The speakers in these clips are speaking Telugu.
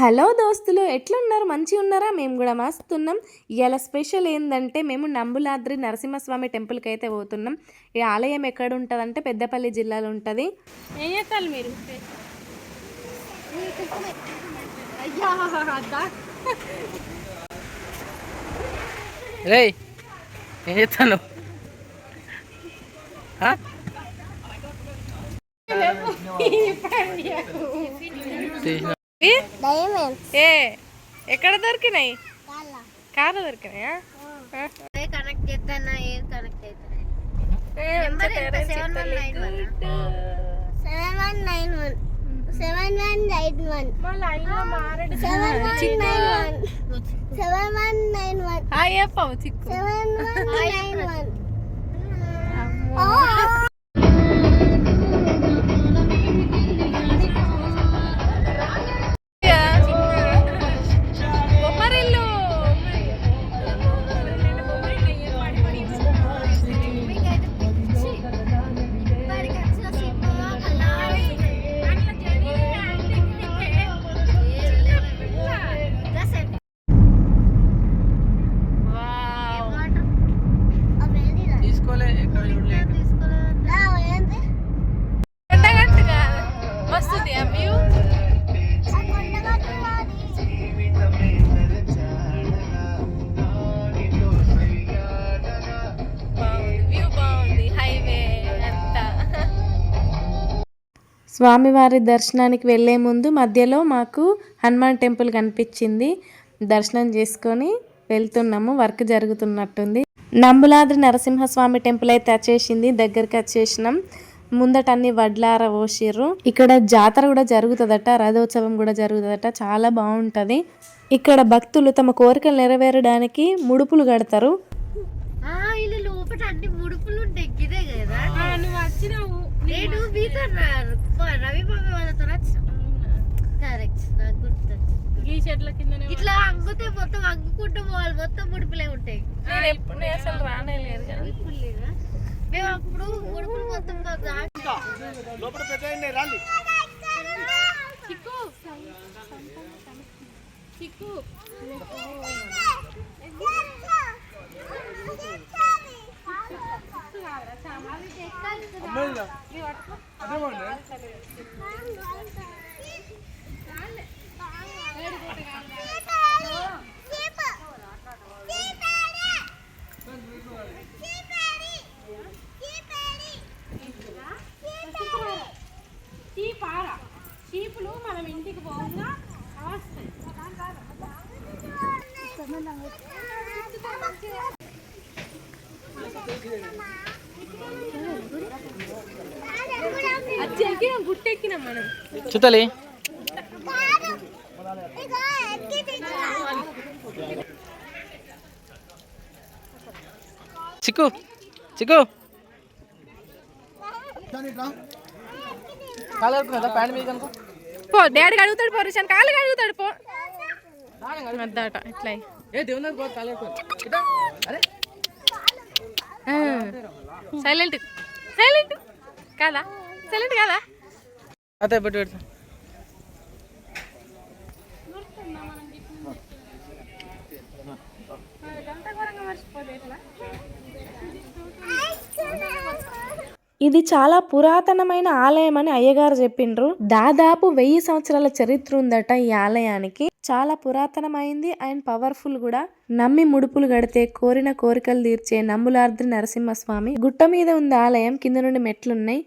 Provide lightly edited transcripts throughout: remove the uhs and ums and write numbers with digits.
హలో దోస్తులు, ఎట్లున్నారు? మంచిగా ఉన్నారా? మేము కూడా మస్తున్నాం. ఇవాళ స్పెషల్ ఏంటంటే మేము నంబులాద్రి నరసింహస్వామి టెంపుల్కి అయితే పోతున్నాం. ఈ ఆలయం ఎక్కడ ఉంటుందంటే పెద్దపల్లి జిల్లాలో ఉంటుంది. ఏం చేస్తారు మీరు? రే ఏం చేస్తాను? ఎక్కడ దొరికినాయి? కార్లో దొరికినాయా? కనెక్ట్ చేస్తానా? ఏం కనెక్ట్ అవుతున్నాయి? 7191. స్వామివారి దర్శనానికి వెళ్ళే ముందు మధ్యలో మాకు హనుమాన్ టెంపుల్ కనిపించింది. దర్శనం చేసుకొని వెళ్తున్నాము. వర్క్ జరుగుతున్నట్టుంది. నంబులాద్రి నరసింహస్వామి టెంపుల్ అయితే వచ్చేసింది. దగ్గరికి వచ్చేసినాం. ముందట అన్ని వడ్లార పోసిర్రు. ఇక్కడ జాతర కూడా జరుగుతుందట, రథోత్సవం కూడా జరుగుతుందట. చాలా బాగుంటది. ఇక్కడ భక్తులు తమ కోరికలు నెరవేరడానికి ముడుపులు కడతారు. ఇట్లా అంగుతే మొత్తం అంగుకుంటూ పోవాలి. మొత్తం ముడుపులే ఉంటాయి. అసలు రానేలేదు కదా. మేము అప్పుడు ముడుపులు మొత్తం చిక్కు చీపులు మనం ఇంటికి పోగా వస్తాయి. గుట్టెక్కినాం మనం. చూతలే చిక్కు చిక్కు పో, డాడీ అడుగుతాడు. పో రిషన్ కాలు అడుగుతాడు. పో మద్దట ఇట్లా సైలెంట్ సైలెంట్ కాదా? సైలెంట్ కాదా? అదే పెట్టి పెడతా. ఇది చాలా పురాతనమైన ఆలయం అని అయ్యగారు చెప్పిండ్రు. దాదాపు 1000 సంవత్సరాల చరిత్ర ఉందట ఈ ఆలయానికి. చాలా పురాతనమైంది అండ్ పవర్ఫుల్ కూడా. నమ్మి ముడుపులు గడితే కోరిన కోరికలు తీర్చే నంబులాద్రి నరసింహస్వామి గుట్ట మీద ఉంది ఆలయం. కింద నుండి మెట్లున్నాయి.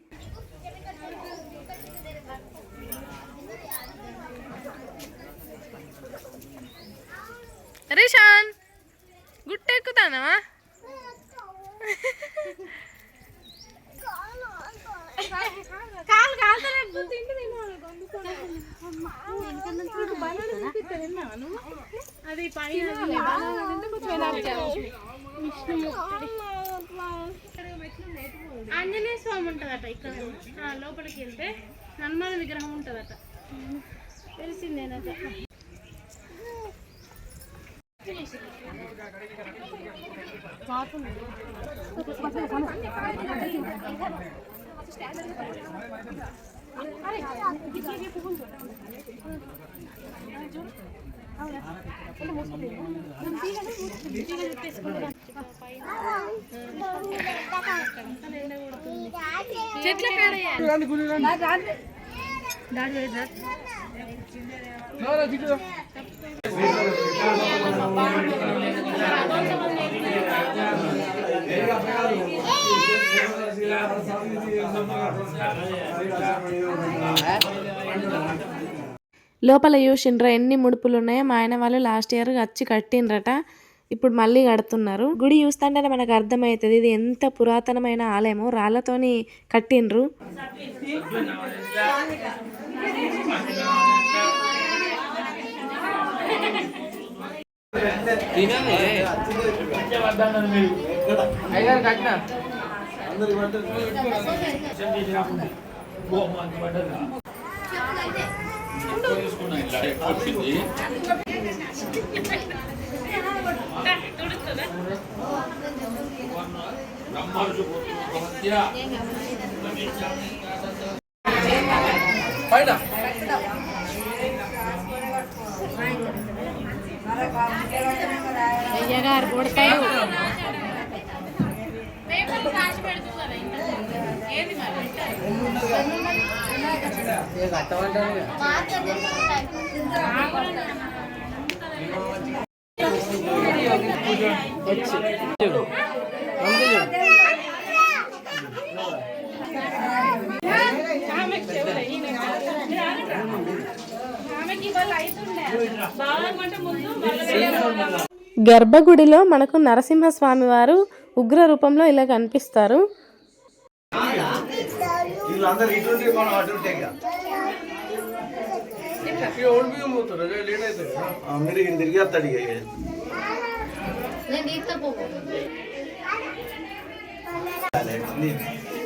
రిషాన్ గుట్ట ఎక్కుతానా? అది ఆంజనేయ స్వామి ఉంటదట. ఇక్కడ లోపలికి వెళ్తే హనుమాన్ విగ్రహం ఉంటదట. తెలిసిందేనట. చెట్ల లోపల చూసిండ్రా ఎన్ని ముడుపులు ఉన్నాయో. మా ఆయన వాళ్ళు లాస్ట్ ఇయర్ వచ్చి కట్టిండ్రట, ఇప్పుడు మళ్ళీ కడుతున్నారు. గుడి చూస్తుంటేనే మనకు అర్థమవుతుంది ఇది ఎంత పురాతనమైన ఆలయమో. రాళ్లతోని కట్టిండ్రు. అయ్యగారు కొడతారు. గర్భగుడిలో మనకు నరసింహస్వామి వారు ఉగ్ర రూపంలో ఇలా కనిపిస్తారు.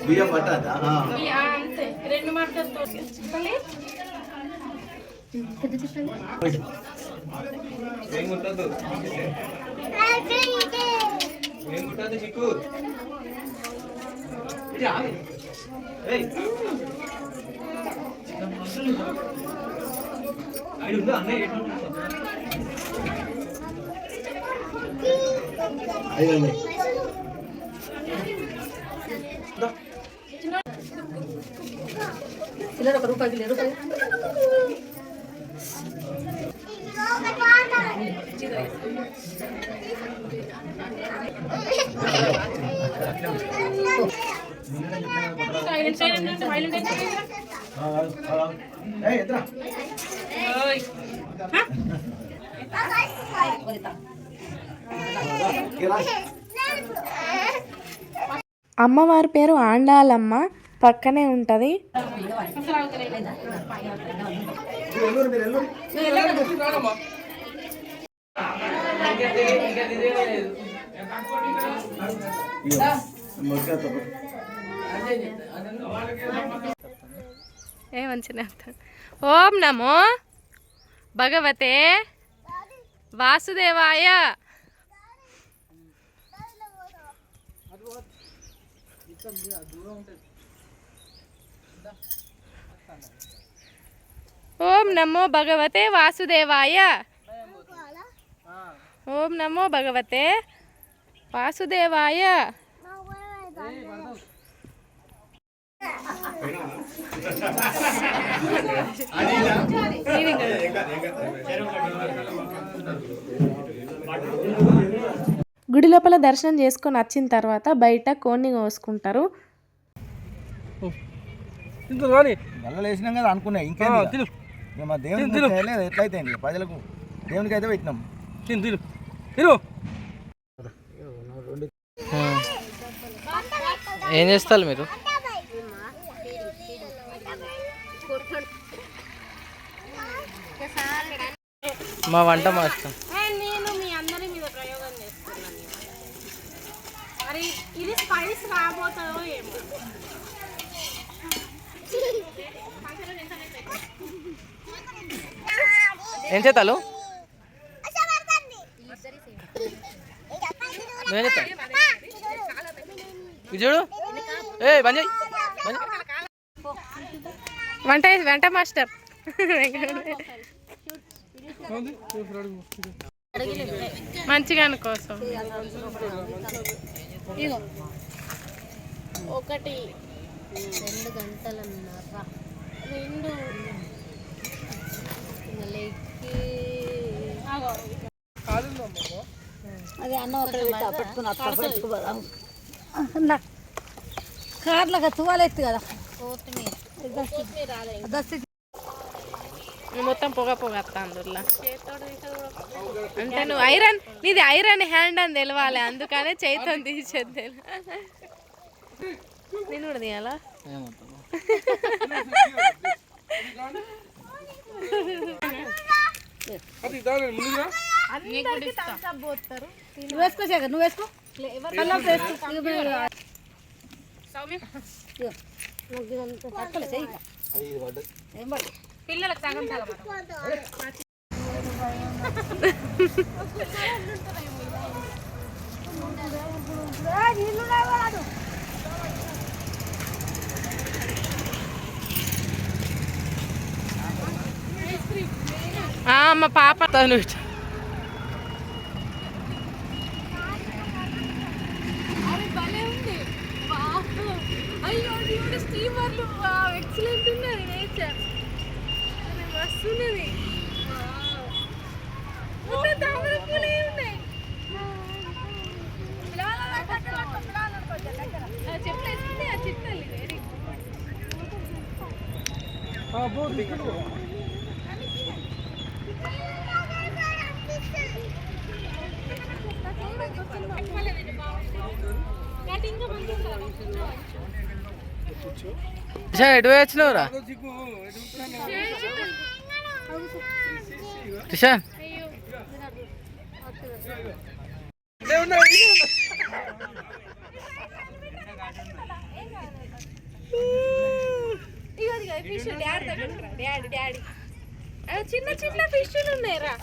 బియ్యం పట్టదా అంతే 2 మాటలతో చిక్కు అమ్మవారి పేరు ఆండాలమ్మ, పక్కనే ఉంటది. మంచిగా ఓం నమో భగవతే వాసుదేవాయ. ఓం నమో భగవతే వాసుదేవాయ. ఓం నమో భగవతే వాసుదేవాయ. గుడి లోపల దర్శనం చేసుకొని వచ్చిన తర్వాత బయట కోడిని కోసుకుంటారు. వేసినాం కదా అనుకున్నా ఇంకేం మా దేవునికి ఎట్లయితే ప్రజలకు దేవునికి అయితే పెట్టినాం. ఏం చేస్తారు మీరు? మా వంట మాస్టర్. నేను మీ అందరి మీద ప్రయోగం చేస్తున్నాను. మరి ఇది స్పైస్ రాబోతుందో ఏమో. ఏం చేతాలు? చూడు ఏ బంద్ చేయి. వంట మాస్టర్ మంచిగా కోసం ఇగో 1 2 గంటలన్నర 2 ఆగో అదే అన్నం అక్కడ పెట్టుకుని కార్లకు తువాలెత్తు కదా మొత్తం పొగ వస్తా అందులో అంటే నువ్వు ఐరన్ నీది ఐరన్ హ్యాండ్ అని తెలవాలి అందుకనే చేతితో తీసేది నేను కూడా తీయాలా నువ్వు వేసుకో శేఖర్ నువ్వు వేసుకో పిల్లలకు సగం సగం మా పాప అయ్యో స్టీమర్లు ఎక్సలెంట్ ఉన్నది నేచర్ మస్తున్నది తామరపూలే ఉన్నాయి చెప్పలేసుకుంటే ఆ చిన్నది వెరీ ఎటు వచ్చినవురా కిషన్ ఫిష్ డాడీ చిన్న చిన్న ఫిష్లు ఉన్నాయి రా